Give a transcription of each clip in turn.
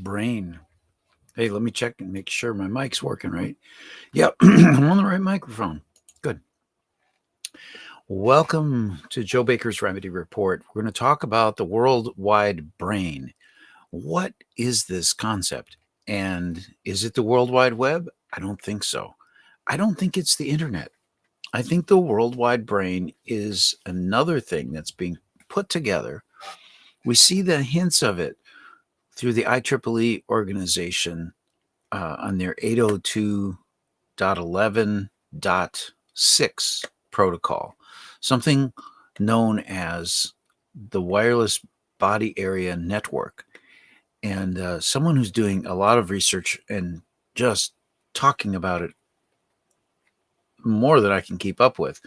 brain. Hey, let me check and make sure my mic's working right. Yep, I'm on the right microphone. Good. Welcome to Joe Baker's Remedy Report. We're going to talk about the worldwide brain. What is this concept? And is it the World Wide Web? I don't think so. I don't think it's the internet. I think the worldwide brain is another thing that's being put together. We see the hints of it through the IEEE organization on their 802.11.6 protocol, something known as the Wireless Body Area Network. And someone who's doing a lot of research and just talking about it more than I can keep up with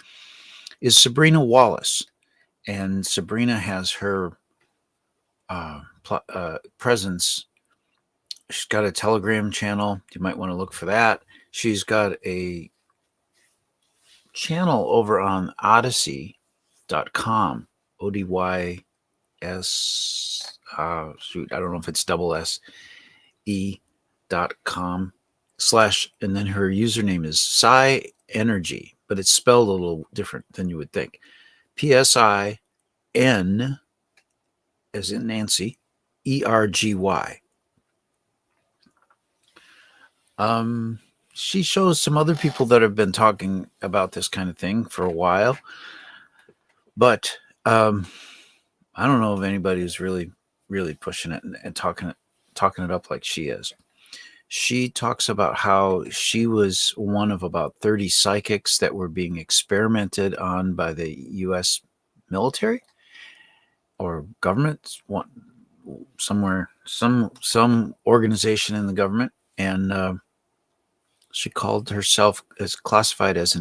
is Sabrina Wallace. And Sabrina has her presence. She's got a Telegram channel. You might want to look for that. She's got a channel over on Odyssey.com. ODYS. Shoot, I don't know if it's double SE.com / and then her username is Psi Energy, but it's spelled a little different than you would think. PSIN as in Nancy, ERGY. She shows some other people that have been talking about this kind of thing for a while, but I don't know if anybody is really pushing it and talking it up like she is. She talks about how she was one of about 30 psychics that were being experimented on by the U.S. military or government, somewhere, some organization in the government, and she called herself as classified as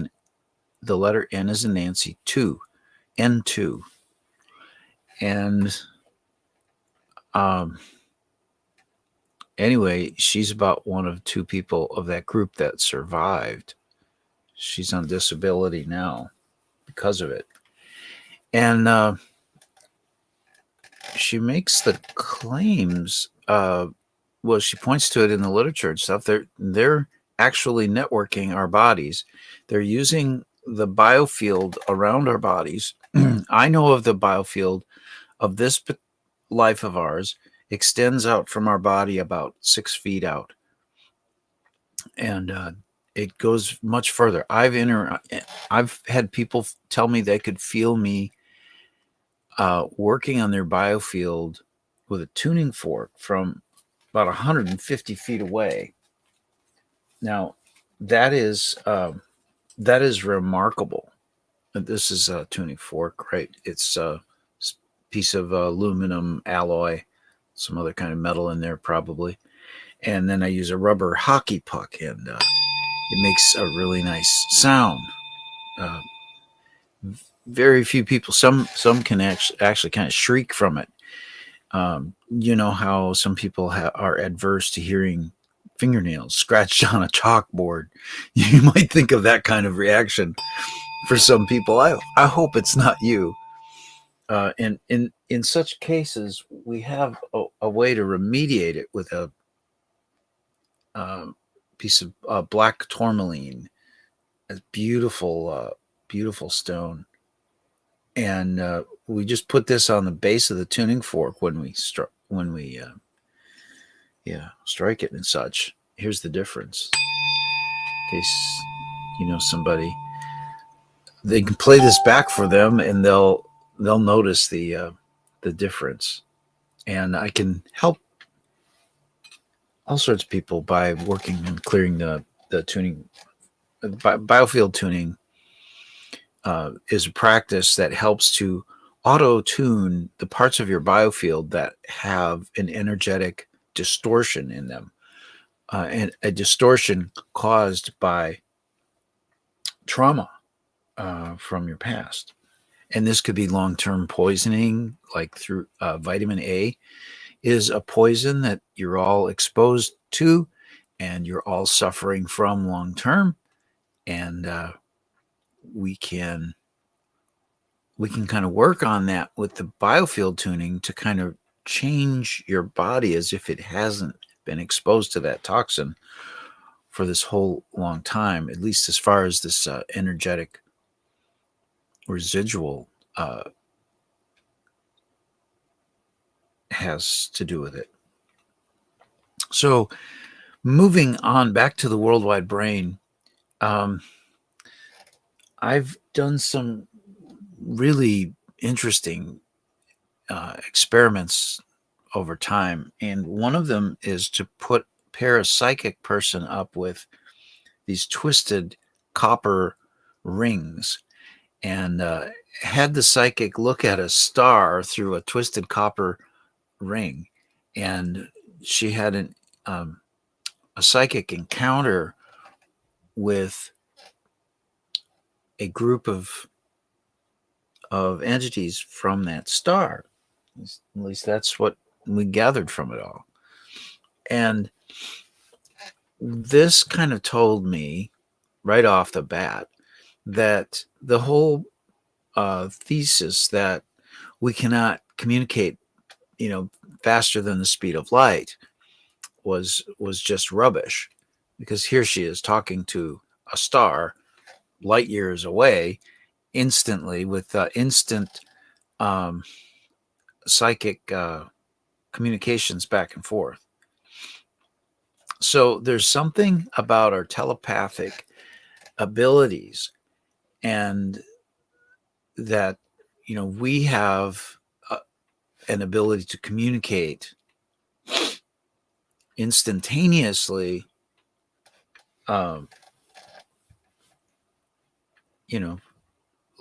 the letter N as in Nancy 2, N2, and anyway, she's about one of two people of that group that survived. She's on disability now because of it, and she makes the claims. Well, she points to it in the literature and stuff. They're actually networking our bodies. They're using the biofield around our bodies. I know of the biofield of this life of ours extends out from our body about 6 feet out. And it goes much further. I've had people tell me they could feel me working on their biofield with a tuning fork from about 150 feet away. Now, that is remarkable. This is a tuning fork, right? It's a piece of aluminum alloy, some other kind of metal in there probably. And then I use a rubber hockey puck, and it makes a really nice sound. Very few people, some can actually kind of shriek from it. You know how some people are adverse to hearing fingernails scratched on a chalkboard. You might think of that kind of reaction for some people. I hope it's not you. And in such cases, we have a way to remediate it with a piece of black tourmaline, a beautiful stone, and we just put this on the base of the tuning fork when we strike it and such. Here's the difference. In case you know somebody, they can play this back for them, and they'll notice the difference. And I can help all sorts of people by working and clearing the tuning. Biofield tuning is a practice that helps to auto-tune the parts of your biofield that have an energetic distortion in them, and a distortion caused by trauma from your past. And this could be long-term poisoning, like through vitamin A is a poison that you're all exposed to and you're all suffering from long-term. And we can kind of work on that with the biofield tuning to kind of change your body as if it hasn't been exposed to that toxin for this whole long time, at least as far as this energetic residual has to do with it. So moving on back to the worldwide brain, I've done some really interesting experiments over time, and one of them is to pair a psychic person up with these twisted copper rings, and had the psychic look at a star through a twisted copper ring, and she had a psychic encounter with a group of entities from that star. At least that's what we gathered from it all. And this kind of told me right off the bat that the whole thesis that we cannot communicate, faster than the speed of light was just rubbish, because here she is talking to a star light years away instantly with instant psychic communications back and forth. So there's something about our telepathic abilities, and that we have an ability to communicate instantaneously,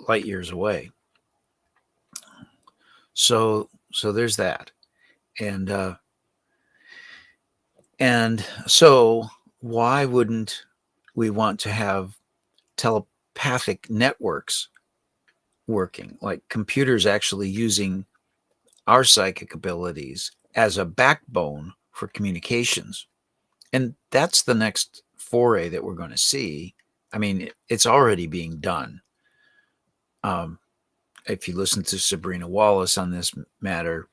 light years away. So there's that. And so why wouldn't we want to have telepathic networks working, like computers actually using our psychic abilities as a backbone for communications? And that's the next foray that we're going to see. I mean, it's already being done. If you listen to Sabrina Wallace on this matter,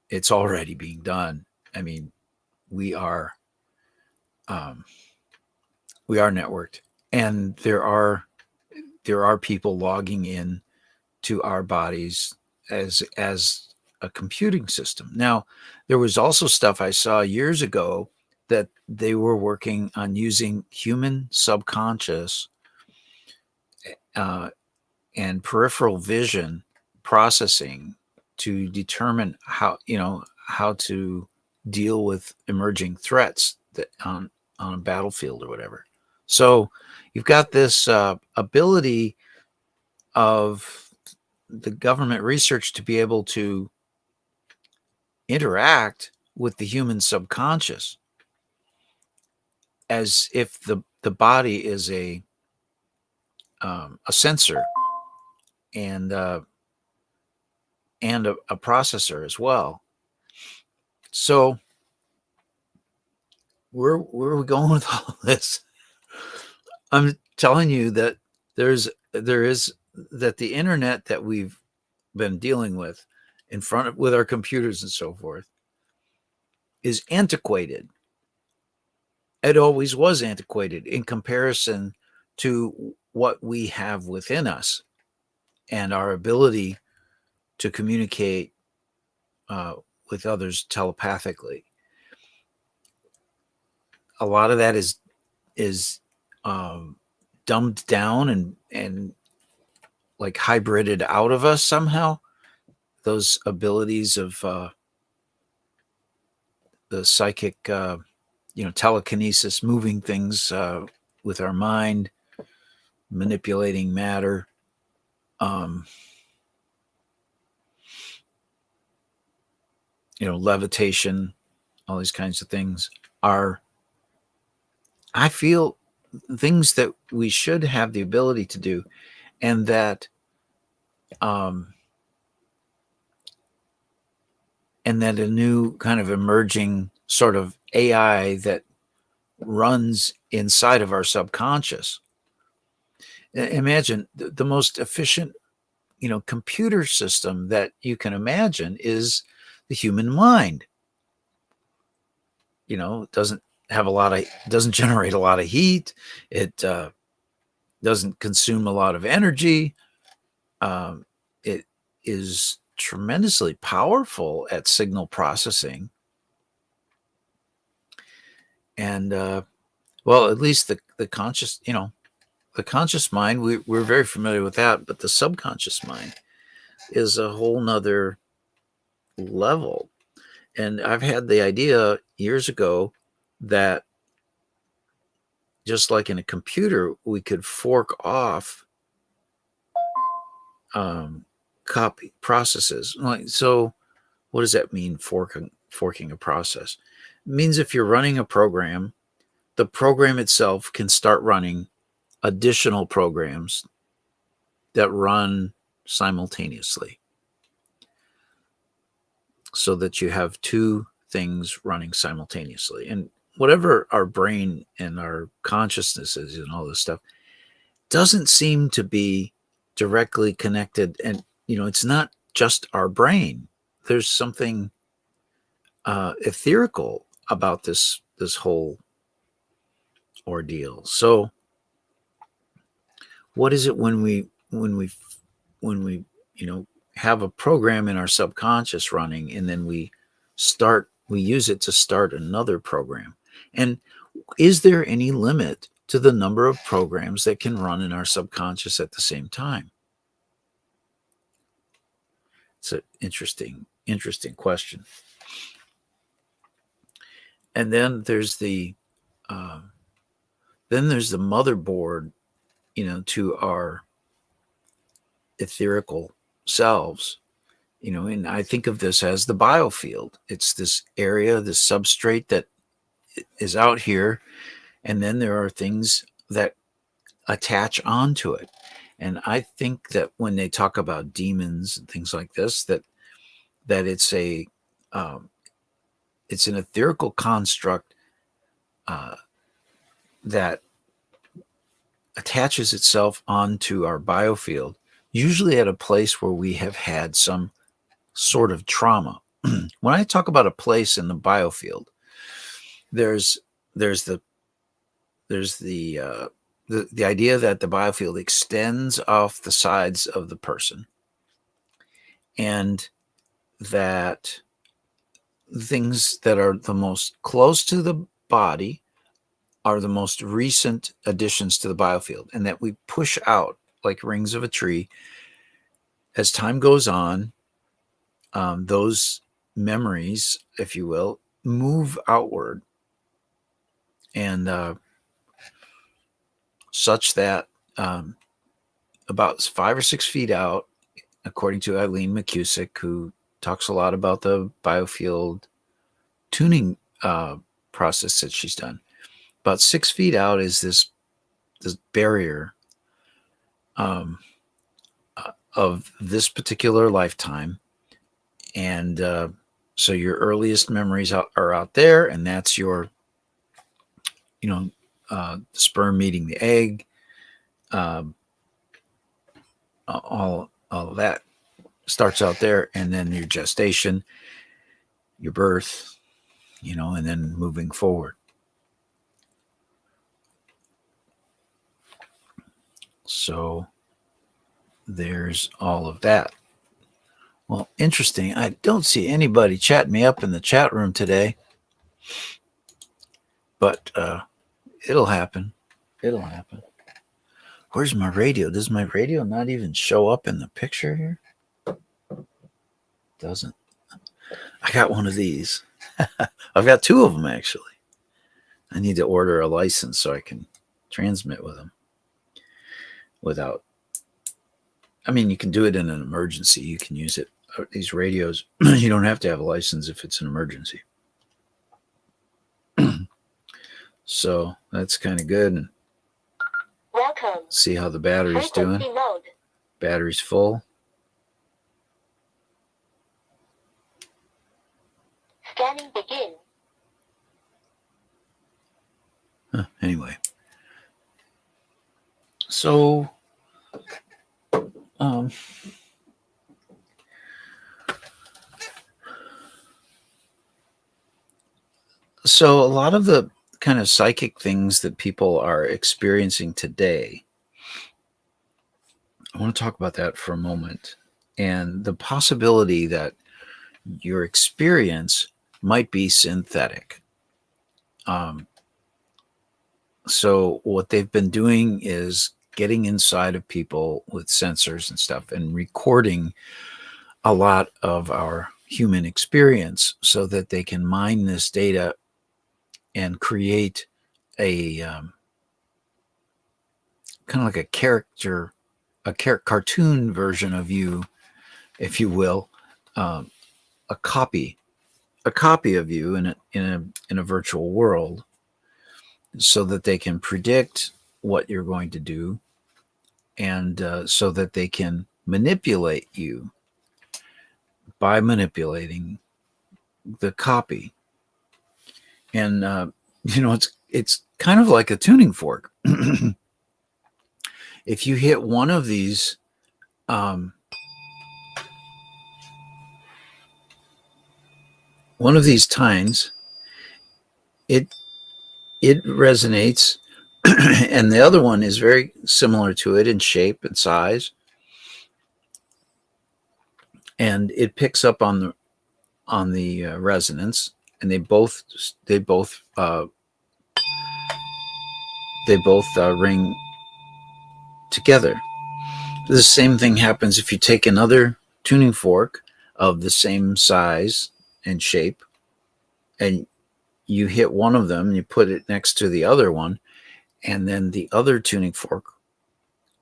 it's already being done. I mean, we are networked, and there are people logging in to our bodies as a computing system. Now, there was also stuff I saw years ago that they were working on using human subconscious and peripheral vision processing to determine how to deal with emerging threats that on a battlefield or whatever. So you've got this ability of the government research to be able to interact with the human subconscious as if the body is a sensor and a processor as well. So where are we going with all of this? I'm telling you that there is that the internet that we've been dealing with with our computers and so forth is antiquated. It always was antiquated in comparison to what we have within us and our ability to communicate with others telepathically. A lot of that is dumbed down and like hybrided out of us somehow. Those abilities of the psychic, telekinesis, moving things with our mind, manipulating matter. Levitation, all these kinds of things are, I feel, things that we should have the ability to do, and that a new kind of emerging sort of AI that runs inside of our subconscious. Imagine the most efficient, computer system that you can imagine is the human mind. doesn't doesn't generate a lot of heat. It doesn't consume a lot of energy. It is tremendously powerful at signal processing. And well, at least the conscious, the conscious mind, we're very familiar with that, but the subconscious mind is a whole nother level. And I've had the idea years ago that just like in a computer, we could fork off copy processes. So what does that mean, forking a process? It means if you're running a program, the program itself can start running additional programs that run simultaneously, so that you have two things running simultaneously. And whatever our brain and our consciousness is and all this stuff doesn't seem to be directly connected. And it's not just our brain. There's something etherical about this whole ordeal. So what is it when we have a program in our subconscious running, and then we use it to start another program? And is there any limit to the number of programs that can run in our subconscious at the same time? It's an interesting question. And then there's the motherboard, to our etherical selves, and I think of this as the biofield. It's this area, this substrate that is out here, and then there are things that attach onto it. And I think that when they talk about demons and things like this, that it's it's an etherical construct that attaches itself onto our biofield, usually at a place where we have had some sort of trauma. When I talk about a place in the biofield, there's the idea that the biofield extends off the sides of the person, and that things that are the most close to the body are the most recent additions to the biofield, and that we push out like rings of a tree as time goes on. Those memories, if you will, move outward, and such that about 5 or 6 feet out, according to Eileen McCusick, who talks a lot about the biofield tuning process that she's done, about 6 feet out is this barrier of this particular lifetime. And so your earliest memories are out there, and that's your sperm meeting the egg, all of that starts out there, and then your gestation, your birth, and then moving forward. So there's all of that. Well, interesting. I don't see anybody chatting me up in the chat room today, but it'll happen. It'll happen. Where's my radio? Does my radio not even show up in the picture here? Doesn't. I got one of these. I've got 2 of them, actually. I need to order a license so I can transmit with them without. I mean, you can do it in an emergency. You can use it. These radios, you don't have to have a license if it's an emergency. So that's kind of good. And welcome. See how the battery's doing. Mode. Battery's full. Scanning begin. Anyway. So So a lot of the kind of psychic things that people are experiencing today, I want to talk about that for a moment, and the possibility that your experience might be synthetic. Um, so what they've been doing is getting inside of people with sensors and stuff and recording a lot of our human experience so that they can mine this data and create a kind of like a character, cartoon version of you, if you will, um, a copy, of you in a virtual world, so that they can predict what you're going to do, and so that they can manipulate you by manipulating the copy. And it's kind of like a tuning fork. If you hit um, one of these tines, it resonates, and the other one is very similar to it in shape and size, and it picks up on the resonance, and they both ring together. The same thing happens if you take another tuning fork of the same size and shape, and you hit one of them, you put it next to the other one, and then the other tuning fork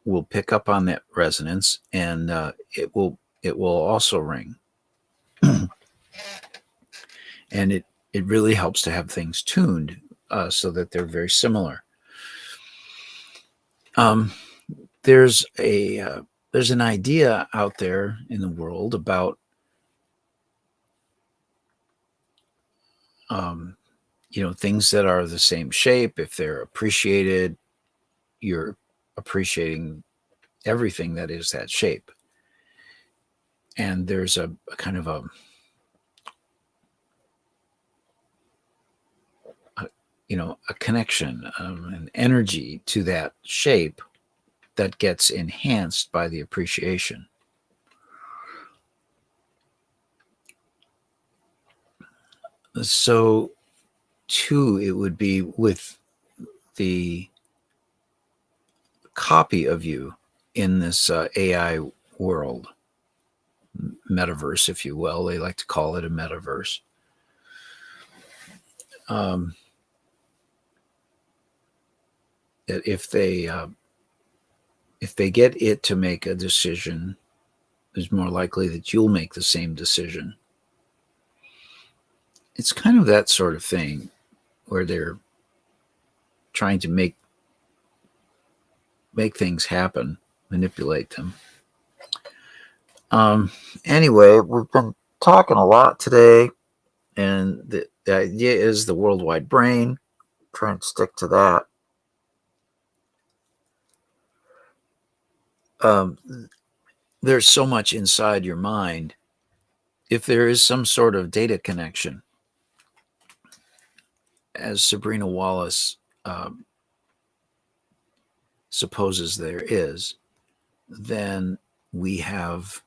will pick up on that resonance, and it will also ring. And it really helps to have things tuned so that they're very similar. Um, there's an idea out there in the world about things that are the same shape. If they're appreciated, you're appreciating everything that is that shape. And there's a kind of a connection, an energy to that shape that gets enhanced by the appreciation. So, too, it would be with the copy of you in this AI world, metaverse, if you will. They like to call it a metaverse. That if they get it to make a decision, it's more likely that you'll make the same decision. It's kind of that sort of thing where they're trying to make things happen, manipulate them. Anyway, we've been talking a lot today, and the idea is the worldwide brain. Try and stick to that. There's so much inside your mind. If there is some sort of data connection, as Sabrina Wallace supposes there is, then we have,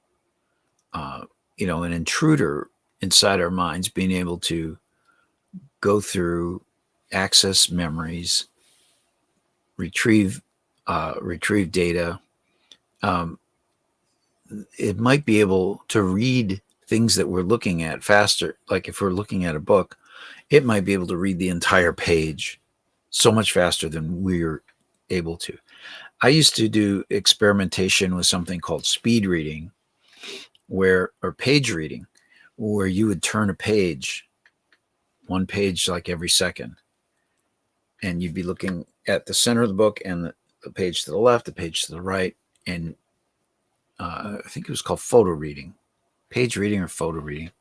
an intruder inside our minds being able to go through, access memories, retrieve data. It might be able to read things that we're looking at faster. Like if we're looking at a book, it might be able to read the entire page so much faster than we're able to. I used to do experimentation with something called speed reading, or page reading, where you would turn a page, one page like every second, and you'd be looking at the center of the book and the page to the left, the page to the right, and I think it was called photo reading, page reading or photo reading,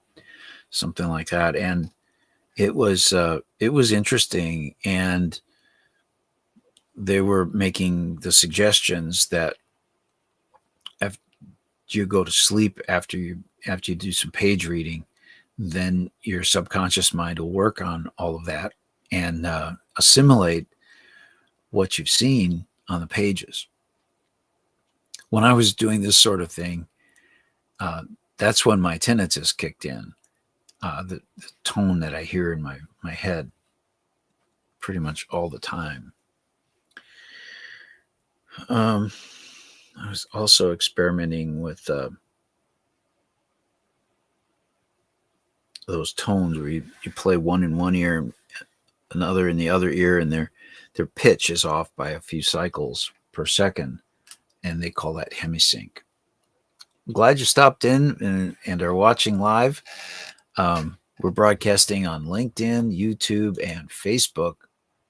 something like that. And it was interesting, and they were making the suggestions that after you go to sleep, after you do some page reading, then your subconscious mind will work on all of that and assimilate what you've seen on the pages. When I was doing this sort of thing, that's when my tinnitus kicked in. The tone that I hear in my head pretty much all the time. I was also experimenting with those tones where you play one in one ear and another in the other ear, and their pitch is off by a few cycles per second, and they call that hemisync. I'm glad you stopped in and are watching live. We're broadcasting on LinkedIn, YouTube, and Facebook.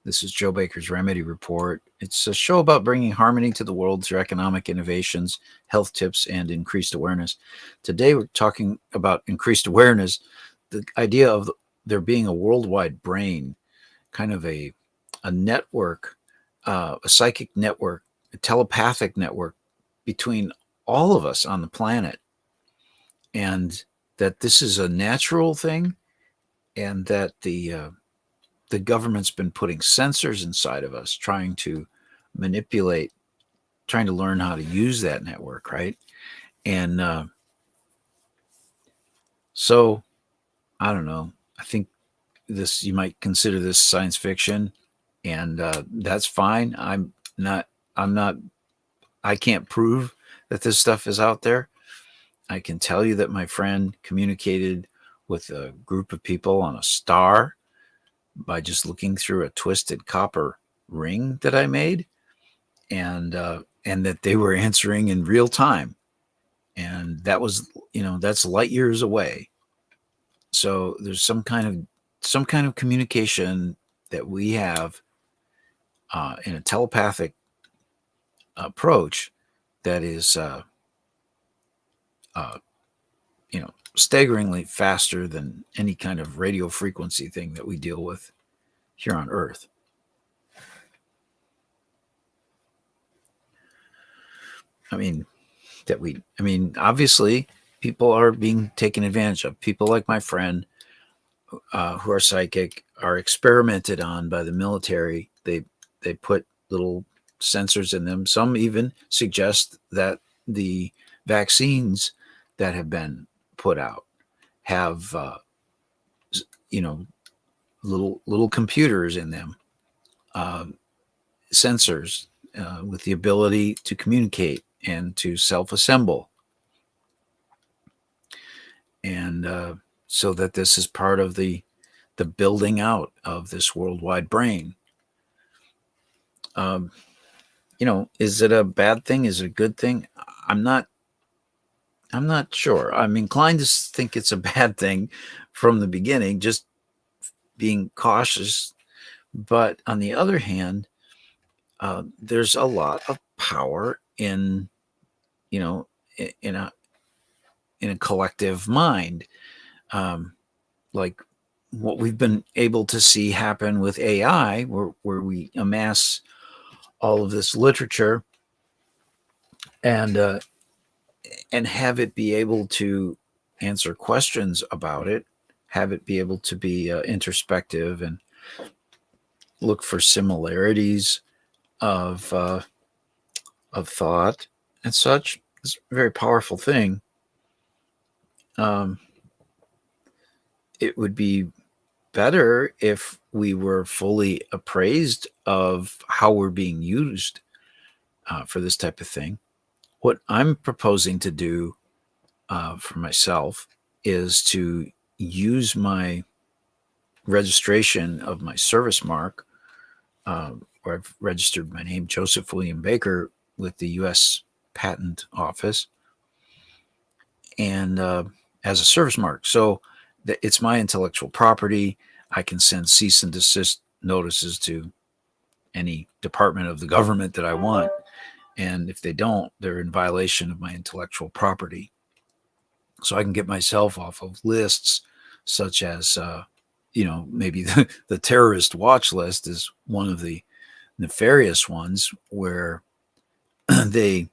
This is Joe Baker's Remedy Report. It's a show about bringing harmony to the world through economic innovations, health tips, and increased awareness. Today, we're talking about increased awareness, the idea of there being a worldwide brain, kind of a network, a psychic network, a telepathic network between all of us on the planet, and that this is a natural thing, and that the government's been putting sensors inside of us, trying to manipulate, trying to learn how to use that network, right? And so, I don't know. I think this, you might consider this science fiction, and that's fine. I can't prove that this stuff is out there. I can tell you that my friend communicated with a group of people on a star by just looking through a twisted copper ring that I made, and that they were answering in real time. And that was, that's light years away. So there's some kind of communication that we have in a telepathic approach that is staggeringly faster than any kind of radio frequency thing that we deal with here on Earth. Obviously people are being taken advantage of. People like my friend who are psychic are experimented on by the military. They put little sensors in them. Some even suggest that the vaccines that have been put out have little computers in them, sensors with the ability to communicate and to self-assemble, and so that this is part of the building out of this worldwide brain. Is it a bad thing? Is it a good thing? I'm not sure. I'm inclined to think it's a bad thing from the beginning, just being cautious. But on the other hand, there's a lot of power in a collective mind, like what we've been able to see happen with AI, where we amass all of this literature and have it be able to answer questions about it, have it be able to be introspective and look for similarities of thought and such. It's a very powerful thing. It would be better if we were fully appraised of how we're being used for this type of thing. What I'm proposing to do for myself is to use my registration of my service mark, where I've registered my name, Joseph William Baker, with the U.S. Patent Office, and as a service mark. So it's my intellectual property. I can send cease and desist notices to any department of the government that I want. And if they don't, they're in violation of my intellectual property. So I can get myself off of lists such as, maybe the terrorist watch list is one of the nefarious ones, where they,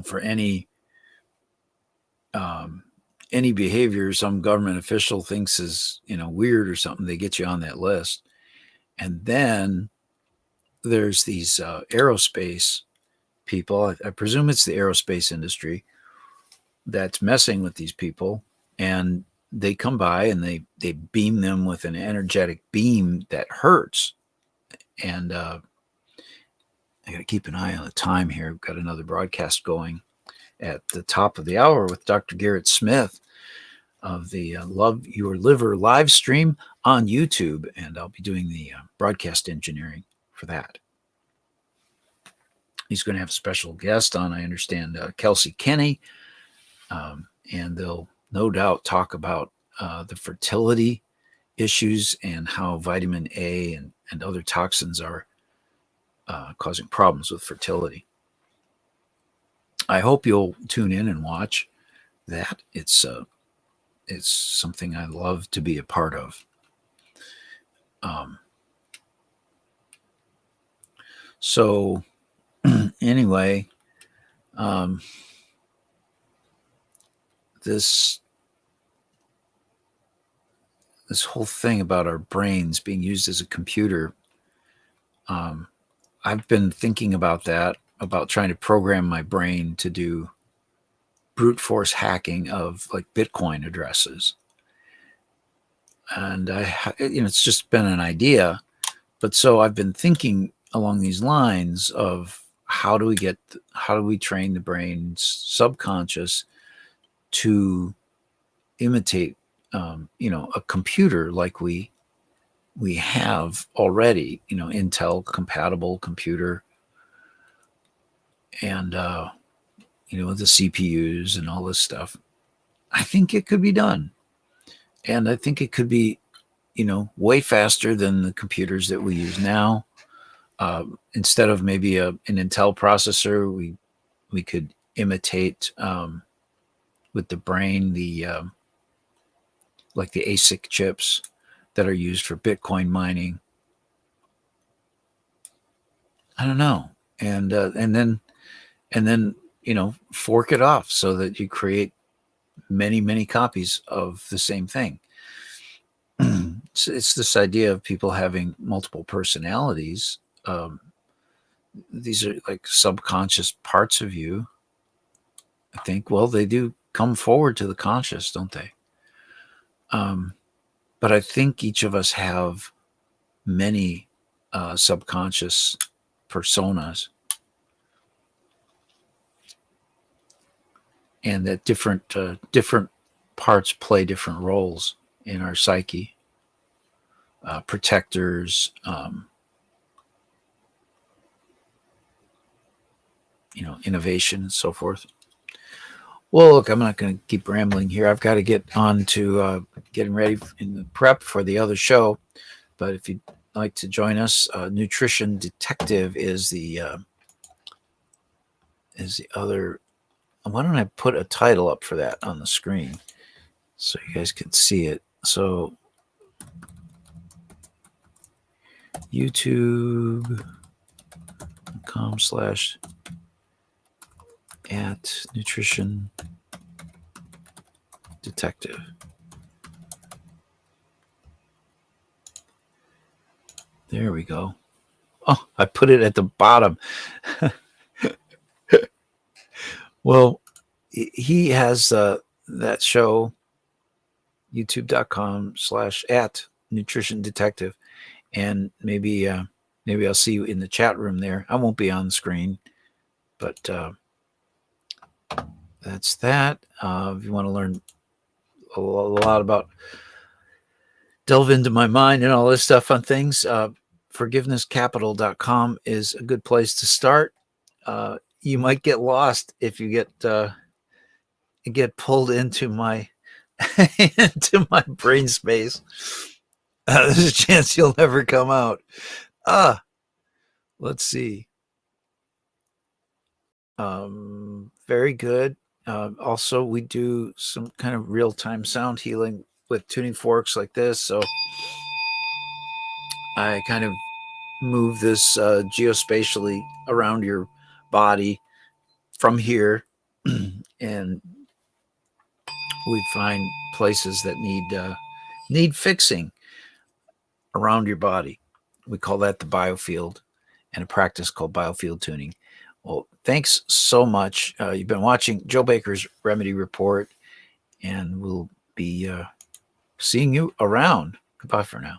for any any behavior some government official thinks is, weird or something, they get you on that list. And then there's these aerospace people. I presume it's the aerospace industry that's messing with these people, and they come by and they beam them with an energetic beam that hurts. And I got to keep an eye on the time here. We've got another broadcast going at the top of the hour with Dr. Garrett Smith of the Love Your Liver live stream on YouTube, and I'll be doing the broadcast engineering for that. He's going to have a special guest on, I understand, Kelsey Kenny, and they'll no doubt talk about the fertility issues and how vitamin A and other toxins are causing problems with fertility. I hope you'll tune in and watch that. It's something I love to be a part of. So anyway, this whole thing about our brains being used as a computer, I've been thinking about that, about trying to program my brain to do brute force hacking of like Bitcoin addresses. And it's just been an idea, but so I've been thinking along these lines of how do we train the brain's subconscious to imitate, a computer like we have already, Intel compatible computer, and the CPUs and all this stuff. I think it could be done. And I think it could be, way faster than the computers that we use now. Instead of maybe an Intel processor, we could imitate with the brain like the ASIC chips that are used for Bitcoin mining. I don't know, and then fork it off so that you create many copies of the same thing. It's this idea of people having multiple personalities. These are like subconscious parts of you, I think. Well, they do come forward to the conscious, don't they? But I think each of us have many subconscious personas, and that different parts play different roles in our psyche. Protectors, innovation and so forth. Well, look, I'm not going to keep rambling here. I've got to get on to getting ready in the prep for the other show. But if you'd like to join us, Nutrition Detective is the other. Why don't I put a title up for that on the screen so you guys can see it? So youtube.com/@Nutrition Detective. There we go. Oh, I put it at the bottom. Well, he has that show, youtube.com/@Nutrition Detective. And maybe I'll see you in the chat room there. I won't be on the screen, but that's that. If you want to learn a lot about, delve into my mind and all this stuff on things, forgivenesscapital.com is a good place to start. You might get lost if you get pulled into my into my brain space. There's a chance you'll never come out. Let's see. Very good. Also, we do some kind of real-time sound healing with tuning forks like this. So I kind of move this geospatially around your body from here and we find places that need fixing around your body. We call that the biofield, and a practice called biofield tuning. Well, thanks so much. You've been watching Joe Baker's Remedy Report, and we'll be seeing you around. Goodbye for now.